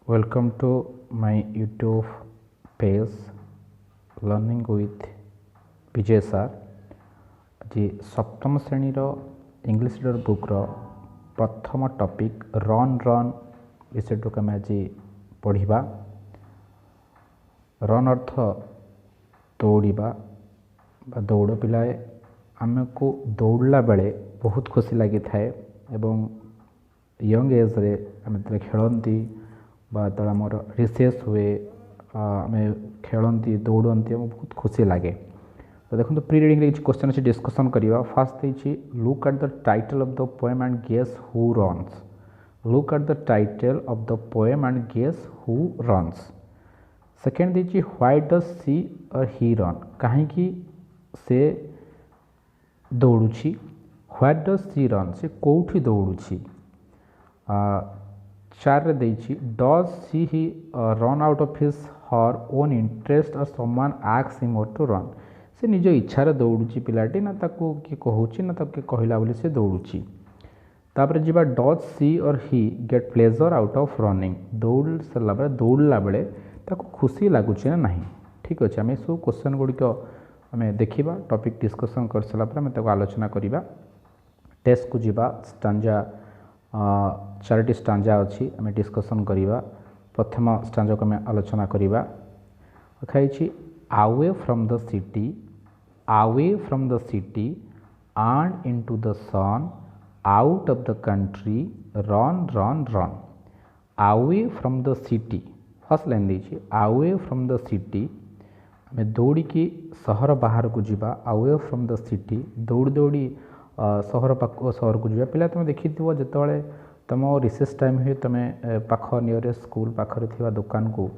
Welcome to my YouTube page Learning with विजय सार। आज सप्तम श्रेणी इंग्लिश रीडर बुक प्रथम टॉपिक रन रन विषय को आम आज पढ़ा। रन अर्थ दौड़ा दौड़ पिलाए आमको दौड़ला बेले बहुत खुशी लगी थाए एवं यंग एज रे आम खेलती बा मोर रिसेस हुए आम खेलती दौड़ती बहुत खुशी लगे। तो देखो प्री रिडिंग किसी क्वेश्चन अच्छे डिस्कसन करवा। फास्ट देती look at the title of the poem and guess who runs. Look at the title of the poem and guess who runs. Second देती व्हाई डज सी और ही रन, कहीं से दौड़ुची। Why does she run, से कौटी दौड़ुची। चार देती does she he run out of his her own interest or someone asks him to run, से निज इच्छार दौड़ुची पिलाटी ना ताकू किए कहूची ना ताकू कहला बोली से दौड़ुची। तापर जीवा डज सी और he get pleasure out of running, दौड़ सारा बेले दौड़ला बेले ताकू खुशी लगुच ना नहीं। ठीक अच्छे आम सब क्वेश्चन गुड़िक आम देखा टॉपिक डिस्कसन कर सारापर आम आलोचना करवा। टेस्ट को जीवा स्टांजा चारोटी स्टांजा अच्छी आम डिस्कसन करवा। प्रथम स्टांजा को आम आलोचना करवा। लिखाई away from the city, away from the city and into the sun, out of the country, run run run. Away from the city, first line देती अवे फ्रॉम द सिटी, आम दौड़ी की सहर बाहर को जीवा। अवे फ्रॉम द सिटी, दौड़ी दौड़ी सहर सहर को जीवा। पिला तुम देखी जिते तुम रिसेस टाइम हुए तुम पाख नियरेस्ट स्कूल पाखरे थी दुकान को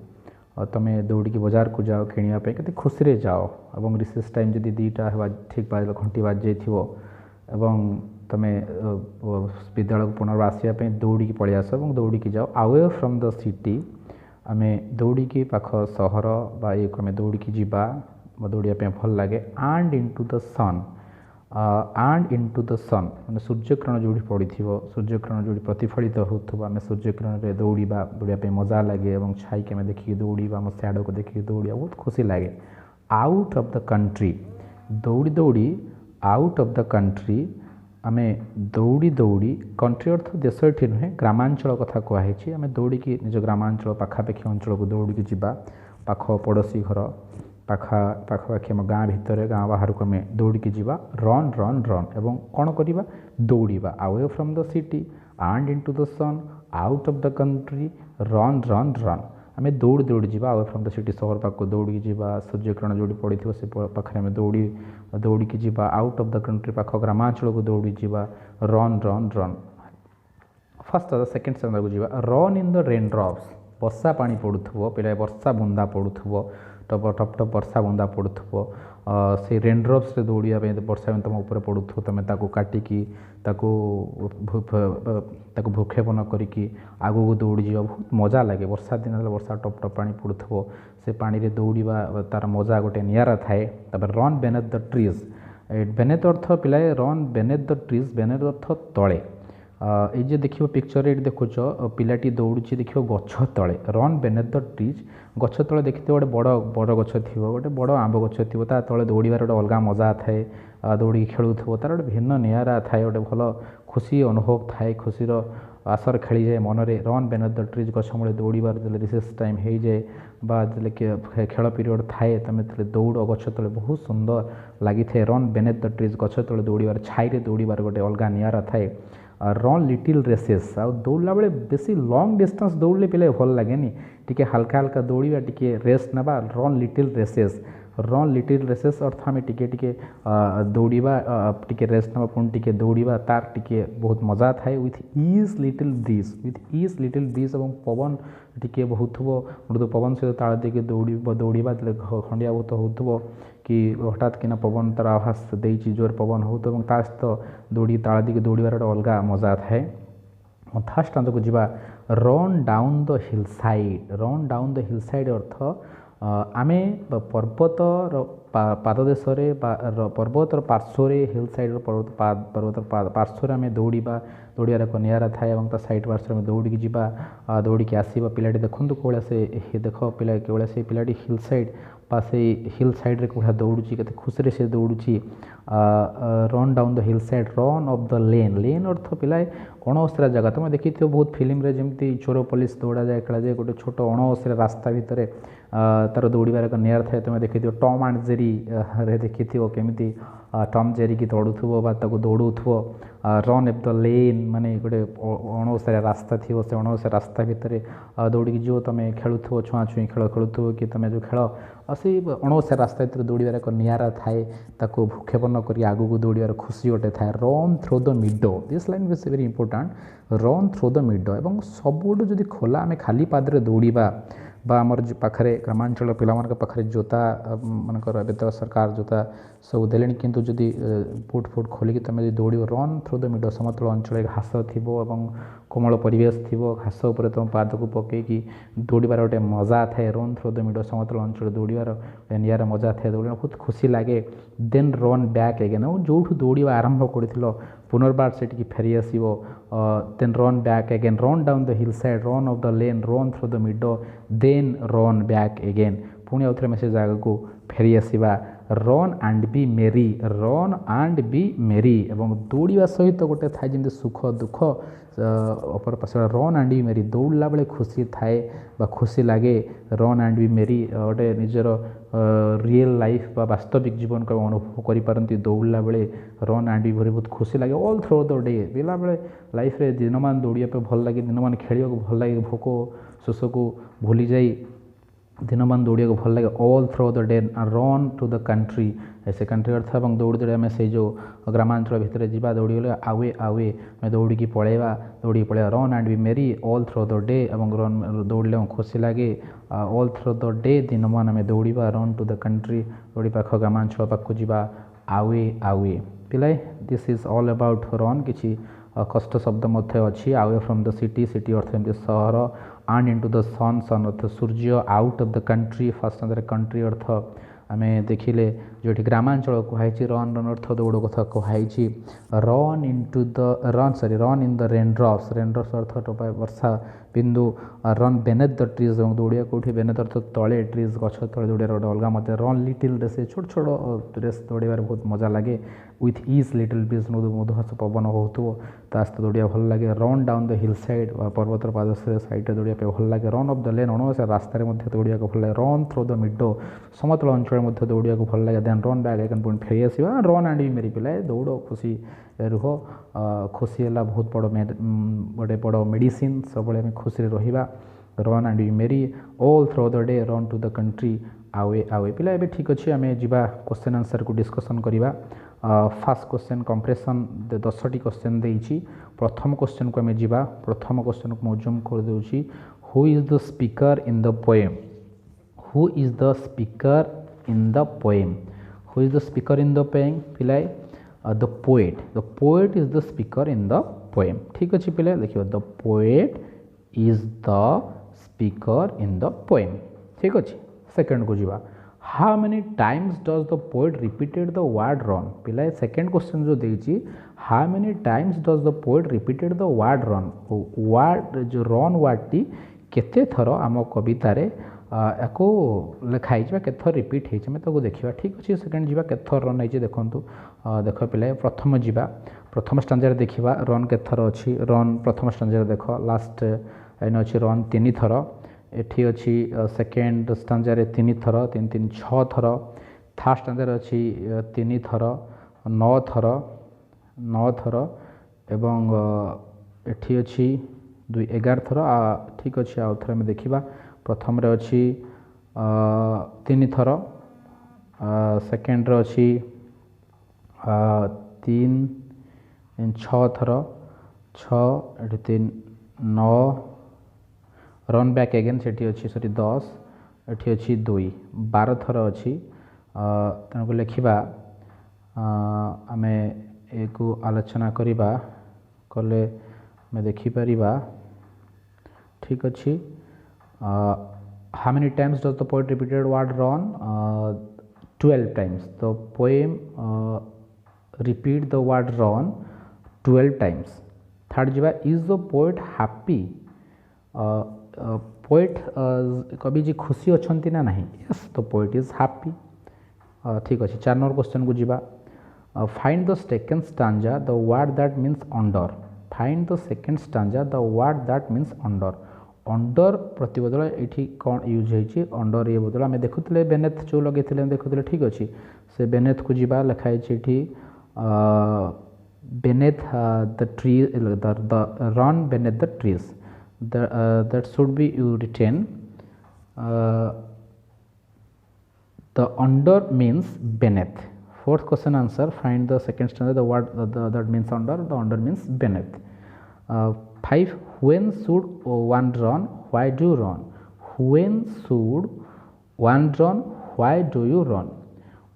तुम दौड़ी बाजार को जाओ किणापी के खुशी रे जाओ। और रिसेस टाइम जब दीटा ठीक घंटी बाजी एवं तुम विद्यालय को पुनर्वास आसवाई दौड़ी पलि आस और दौड़ी जाओ। अवे फ्रॉम द सिटी, आम दौड़ी की पाख सहर बा ये आम दौड़ी जावा दौड़ापी भल लगे। And into the sun, and into the sun मैंने सूर्यकिरण जो पड़ी थी सूर्यकिरण जो प्रतिफलित हो आम सूर्यकिरण में दौड़ा दौड़ापी मजा लगे और छाई आम देखिए दौड़ा आम सैड को देखिए दौड़ा बहुत खुशी लगे। आउट ऑफ द कंट्री, दौड़ी दौड़ी आउट ऑफ द कंट्री, आम दौड़ी दौड़ी कंट्री अर्थ देश ये नुहे ग्रामांचल कथा कहुई। आम दौड़ी की निज ग्रामांचल पाखापाखि अंचल को दौड़ी जावा, पाख पड़ोशी घर पाखापाखि आम गाँ भितर गाँ बाहर को आम दौड़ी जावा। रन रन रन एवं कौन करवा दौड़ा। Away from the city and into the sun, out of the country, run run run. आम दौड़ दौड़ी जावा। अवे फ्रॉम द सिटी सहर पाक दौड़ी जावा, सूर्यकिरण जो पड़ी थी से पाखे आम दौड़ी जावा। आउट ऑफ द कंट्री पाख ग्रामांचल को दौड़ी जावा। Run run run. First second standard को जावा। Run in the rain drops, वर्षा पानी पड़ुथबो पिला वर्षा बुंदा पड़ुथबो टप टप टप वर्षा बुंदा पड़ुथबो से रेन ड्रॉप्स रे दौड़िया वर्षा तुम ऊपर पड़ुथबो तुम ताकू काटिकी ताकू भूक्षेपण करिकी आगू को दौड़ी जा बहुत मजा लगे। वर्षा दिन वर्षा टप टप पानी पड़ुथबो से पानी रे दौड़िबा तार मजा गोटे नियारा थाए। तापर run beneath the trees, beneath अर्थ पिलाए run beneath the trees, beneath अर्थ तले। ये देखो पिक्चर ये देखुच पिलाटी दौड़ी देख गछ तले। रन बेनेथ द ट्रीज, गछ तले देखते गोटे बड़ बड़ गछ थी गोटे बड़ आंब गछ थी तले दौड़ार गोटे अलग मजा थाए। दौड़ी खेलुव तार गोटे भिन्न नियारा थाए, गोटे भल खुशी अनुभव थाए, खुशीर आसर खेली जाए मन में। रन बेनेथ द ट्रीज, गछ मूले दौड़ार जो रिसेस टाइम हो जाए बा खेल पीरियड थाए तुम दौड़ गछ तले बहुत सुंदर लगी थाए। रन बेनेथ द ट्रीज, गछ तले दौड़ार छाई दौड़ार गोटे अलग नियारा थाए। रन लिटिल रेसेस, आ दौड़ला बेले बेसी लंग डिस्टेंस दौड़ले पिले भल लगे टी हल्का हल्का दौड़ा टी रेस्ट नवा। Run little races, run little races अर्थ आम टी दौड़ा टी रेस्ट नवा पुणी टी दौड़ा तार टी बहुत मजा थाए। With ease little bridge, with ease little bridge और पवन टी बहुत मृदु पवन सहित ताल देके दौड़ा खंडिया बहुत हो कि हठात कि पवन तार आभास दे जोर पवन हो तो सहित दौड़ी ताल दिखे दौड़ार अलग मजा थाए। थर्ड स्टांजा को जीवा। Run down the hill side, run down the hill side अर्थ आमे पर्वतर पाददेशरे पर्वतर पार्श्वर हिल साइड पर्वत पार्श्वर आम दौड़ा दौड़ार एक निरा थाए और साइड पार्श्व में दौड़ी जावा दौड़ी आसवा पिलाटी देखूँ कौन से देख पिला कौन से पिलाटी हिल साइड बा से हिल साइड रे कौड़ा दौड़ुची केते खुशी से दौड़ुची run down the hill side run off the lane lane अर्थ पिलाए अणअसरा जगह तुम देखी बहुत फिल्म रे जमती चोर पुलिस दौड़ा जाए खेला जाए गोटे छोट अणअसरा रास्ता भितर तार दौड़ार एक नियर थाए तुम देखी टॉम एंड जेरी रे देखी केमी टॉम जेरी की दौड़ू दौड़ू रन एफ द लेन माने गोटे अणअसरा रास्ता थी से अणअसरा रास्ता भितर दौड़ी जो तुम खेलुव छुआ छुई खेल खेलुव कि तुम जो खेल से अणअसरा रास्ता भितर दौड़ार एक निरा थाए ताको भूक्षेपन कर आगू दौड़ार खुशी गोटे थाए run through the meadow this line is very important run through the meadow और सबुठ जदि खोला आम खाली पादरे दौड़ा बा आमर पाखे ग्रामांचल पिला पाखे जोता मानकर ए तो सरकार जोता सब देले किंतु जदि बुट फुट खोलिकी तुम दौड़ रन थ्रू द मिडो समतल अंचल घास थी कोमल परिवेश थी घास उपर तुम पाद को पकईकी दौड़ार गोटे मजा थाए रन थ्रू द मिडो समतल अंचल दौड़ार नियार मजा थाए दौड़ बहुत खुशी लगे देन रन बैक एगेन और जो दौड़ा आरंभ कर पुनर्बार से फेरी आसो then run back again run down the hill side run off the lane run through the meadow then run back again पुणी आउ थे से जगह को फेरी आसवा run and be merry run and be merry एवं दौड़ा सहित गोटे थाए जमी सुख दुख अपर पास रन एंड बी मेरी दौड़ला बेले खुशी थाए बा खुशी लगे रन एंड बी मेरी गोटे निजर रियल लाइफ बा वास्तविक जीवन को अनुभव करें दौड़ला बेले रन एंड बी मेरी बहुत खुशी लगे ऑल थ्रू द डे पिला बेले लाइफ रे दिनमान दौड़िया पे भल लगे दिनमान खेलिया को भल लगे भोक शोष को भूली जाई दिनमान दौड़िया को भल लगे all through the day run to the country ऐसे कंट्री अर्थ दौड़ी दौड़ी आम से जो ग्रामांचल भितर जा दौड़ी गले आवे आवे आम दौड़ी पलैवा दौड़ी पलैवा run and be merry all through the day और रन दौड़े खुशी लगे ऑल थ्रू द डे दिनमान आम दौड़ा रन टू द कंट्री दौड़ी पाख ग्रामांचल पाक जा आवे आवे पिलाए this is all about run किसी कष्ट शब्द अच्छी आवे फ्रॉम द सिटी सिटी अर्थ एमती सहर and into the sun sun अर्थ सूर्य out of the country first country अर्थ आम देखिले जो ग्रामांचल कहुई रन रन अर्थ दौड़ कथा कहुई run into the run in the raindrops अर्थ वर्षा बिंदु रन बेनेथ द ट्रीज और दौड़िया कौटी बेनेथ अर्थ तले ट्रीज गछ तले दौड़ार गोटे अलग मत रन लिटिल रेस छोट छोट रेस दौड़ार बहुत मजा लगे विथ इज लिटिल ब्रिज मधुहास पवन होता सहित दौड़िया भल लगे run down the hill side पर्वतर पादश साइड दौड़िया भल लगे रन ऑफ द लेन अणअसरा रास्तार दौड़िया भल लगे रन थ्रू द मिडो समतल अंचल दौड़िया भल लगे देन रन बैक एगेन पुणी फेरी आसवा रन एंड बी मेरी पिलाए दौड़ खुशी रुह खुशी है बहुत बड़ गोटे बड़ मेडिसिन सब खुशी रहा run and be merry all through the day run to the country आवे आवे पिला ए ठीक अच्छे आम जा क्वेश्चन आंसर को डिस्कसन करवा फास्ट क्वेश्चन कंप्रेसन 10टी क्वेश्चन देइछि प्रथम क्वेश्चन को आम जा प्रथम क्वेश्चन को जूम कर दूसरी who is the speaker in the poem who is the speaker in the poem who is the speaker in the poem पिलाए the poet is the speaker in the poem ठीक अच्छे पिलाए देखिए the poet is the speaker in the poem ठीक अच्छे second को जीवा how many times does the poet repeated the word run पिलाए सेकेंड क्वेश्चन जो देइछि how many times does the poet repeated the word run word जो run word T केते थर आम कवितार याको लिखाई केते थर रिपीट होइछ मैं ताको देखिबा ठीक अच्छे सेकेंड जीवा केते थर रन होइछ देखंतु देख पिलाए प्रथम जीवा प्रथम स्टांजार देखिबा रन केते थर अछि रन प्रथम स्टांजार देख लास्ट एन अछि रन 3 थर एठी अच्छी सेकेंड स्टांजार 3 थर 3 3 6 थर थर्ड स्टांजार अच्छी 3 थर 9 थर 9 थर एवं एठी अच्छी 2 11 थर ठीक अच्छे आउ थे देखा प्रथम रे अच्छी 3 थर सेकेंड रे अच्छी 3 6 थर 6 एठी 3 9 रन बैक एगेन से अच्छी सरी 10 एटी अच्छी 2 12 थर अच्छी तेणुक लिखा आम एक आलोचना करवा कले आम देखिपर ठीक अच्छी how many times does the poet repeated word run 12 times. The poem repeat the word run 12 times. Third jiba, is the poet happy? Poet कवि जी खुशी अच्छी ना नहीं? Yes, the poet is happy. ठीक अच्छे. 4 नंबर क्वेश्चन को जीवा. Find the second stanza the word that means under. Find the second stanza the word that means under. Under प्रति बदल ये कौन यूज होती अंडर ये बदल आम देखुले बेनेथ जो लगे देखुले ठीक अच्छे से बेनेथ को जीवा लिखाई beneath the tree the run beneath the trees that should be you written the under means beneath. Fourth question answer, find the second stanza the word that means under, the under means beneath. 5, when should one run, why do you run? When should one run, why do you run?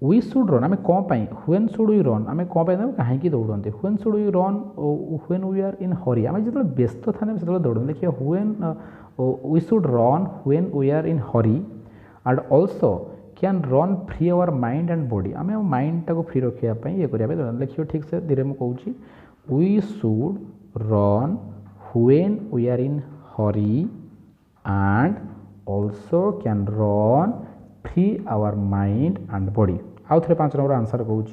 We should run आम कौन पाई, when should we run आम कौन पाई कहीं दौड़ते, when should we run when we are in hurry आम जो व्यस्त था से दौड़ते देखिए when we should run when we are in hurry and also can run free our mind and body आम माइंड टाक फ्री रखापी ये करने लिखिए ठीक से धीरे मुझे कहूँ we should run when we are in hurry and also can run free our mind and body. आउ थे 5 नंबर आंसर कहूँ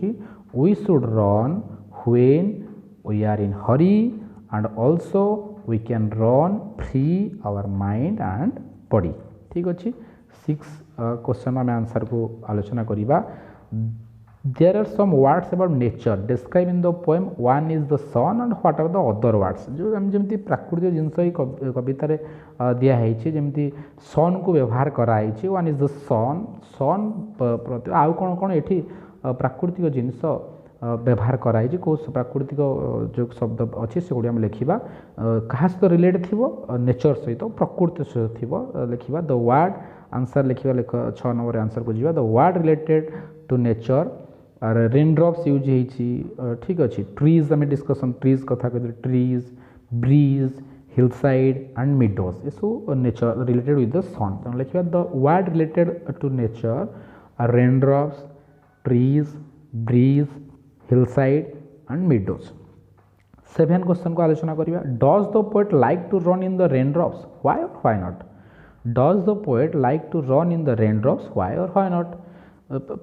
we should run when we are in hurry and also we can run free our mind and body. ठीक अच्छे. 6 question आम answer को आलोचना करिबा. There are some words about nature described in the poem. One is the sun and what are the other words? जो हम जमती प्राकृतिक जिनस ही कवितार दिखाई जमती सन को व्यवहार कराई. One is the sun. सन प्रति आउ कौन कौन ये प्राकृतिक जिनस व्यवहार कराई कौ प्राकृतिक जो शब्द अच्छे से गुड़ी लिखा क्या सहित रिलेटेड थी नेचर सहित प्रकृति सहित थी लिखा. द वर्ड आंसर लिखा 6 नंबर आंसर को जीवा. The word related to nature rain drops use हो ठीक अच्छे. ट्रीज आम डिस्कसन ट्रीज कथा कहते trees breeze hillside and meadows ये सब nature related with the sun. तेनाली लिखा the word related to nature rain drops trees breeze hillside and meadows. 7 question को आलोचना करिबा. Does the poet like to run in the rain drops, why or why not? Does the poet like to run in the rain drops, why or why not?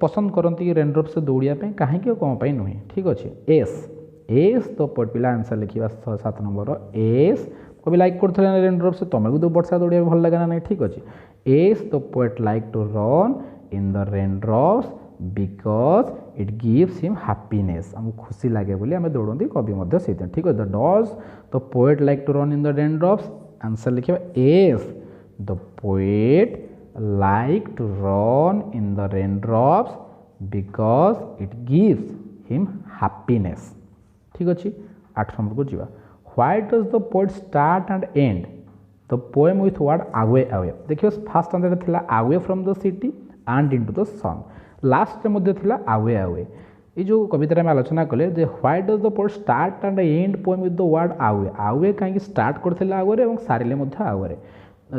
पसंद करती कि rain drop से दौड़ापी कहीं कौन पाई नुहे. ठीक अच्छे. एस एस द पोएट पिला आंसर लिखा 7 नंबर. एस कभी लाइक करते रेन ड्रॉप से तुमको तो वर्षा दौड़ा भल लगे ना नहीं. ठीक अच्छे. As the poet like to run in the rain drops because it gives him happiness आमको खुशी लगे बोली आम दौड़ती कवि से. ठीक है. The does the poet like to run in the rain drops answer लिखा as the poet like to run in the raindrops because it gives him happiness. ठीक अच्छे. 8 नंबर को जीवा. Why does the poet start and end the poem with word away away? देखिए fast answer थिला away from the city and into the sun. Last मध्ये थिला away away. ये जो कविता में आलोचना कले जे why does the poet start and end poem with the word away? away कहीं स्टार्ट करथिला आगरे एवं सारिले मध्ये आगरे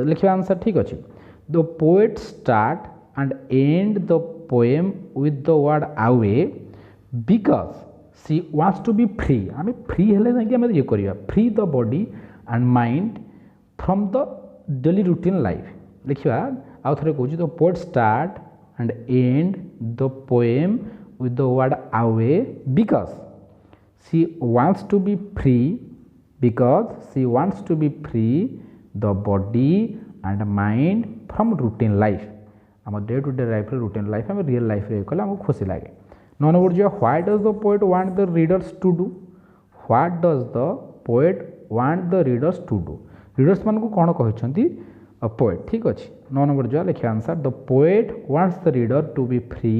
लिखिबा आंसर. ठीक अच्छे. The poet start and end the poem with the word away because she wants to be free. आम free हेले ना कि आम ये करिया free the body and mind from the daily routine life. लिखिबा आउ थरे कहूँ the poet start and end the poem with the word away because she wants to be free, because she wants to be free the body and mind from routine life. आम day to day life routine life आम real life कले आमको खुशी लगे. 9 number जो what does the poet want the readers to do. What does the poet want the readers to do. Readers मान को कौन कहते पोएट. ठीक अच्छे. 9 नंबर जो लिखा answer the poet wants the reader to be free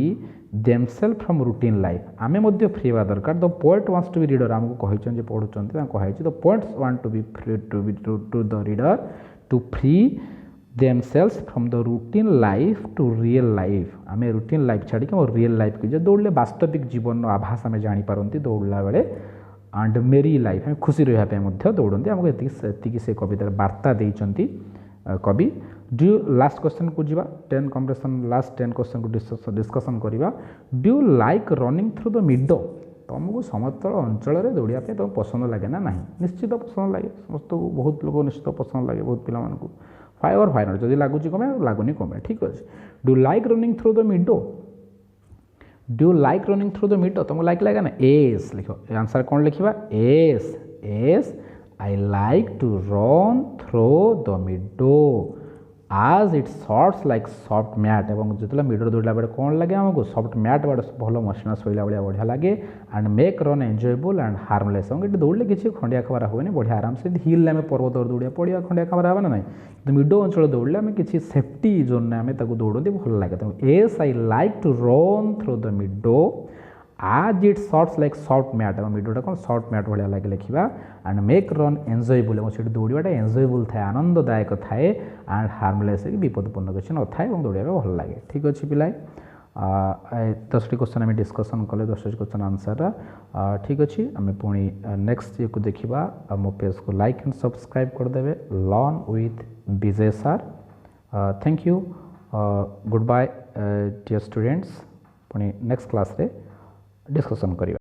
themselves from routine life. आमे मध्य फ्री हवा दरकार. The poet wants to be reader आमको कहते पढ़ुंट कही the poets want to be free to the reader to free themselves from the routine life to real life. आम routine life छाड़ी रियल लाइफ की दौड़े वास्तविक जीवन आभास आम जापारती दौड़ला बेले एंड मेरी लाइफ आम खुशी रहा दौड़ती आमको ये से कवितार वार्ता देती कवि डू यू लास्ट क्वेश्चन को जीवा 10 कम्प्रेशन लास्ट 10 क्वेश्चन को डिस्कसन करवा do you like running through the meadow तुमको समतल अंचल दौड़ापी तुम पसंद लगे ना नहीं निश्चित पसंद लगे समस्त को बहुत लोग निश्चित पसंद लगे बहुत पिला 5 और 5 जब लगुच कमे लगुनि कमे ठीक अच्छे do like running through the meadow do like running through the meadow तुमको लाइक लगे ना एस लिख आंसर कौन लिखा as as I like to run through the meadow as it sorts like soft mat और जो मिडर दौड़ा बेले कौन लगे आमको सफ्ट मैट बाड़ भल मशीन शोला भाया बढ़िया लगे and make run enjoyable and harmless ये दौड़े किसी खंडिया खबर हुए बढ़िया आराम से हिल आम पर्वत दौड़ा पड़ा खंडिया खबर हाँ ना ना तो मिडो अंचल दौड़े आम किसी सेफ्टी जोन आम दौड़ती भल लगे तो as I like to run through the meadow as it sorts like soft mat और मिडोटा कौन सफ्ट मैट भाया लगे लिखा एंड मेक रन एंजॉयबल और दौड़ाटा एंजॉयबल थाए आनंददायक थाए एंड हार्मलेस विपदपूर्ण किसी न थाए दौड़ा भल लगे ठीक अच्छे पिलाए 10टी क्वेश्चन आम डिस्कसन कले 10टी क्वेश्चन आंसर ठीक अच्छे आम पुणी नेक्स्ट ये को देखा मो पेज को लाइक एंड सब्सक्राइब करदे learn with Vijay sir thank you good bye dear students पुणी नेक्स्ट क्लास रे डिस्कसन करिया।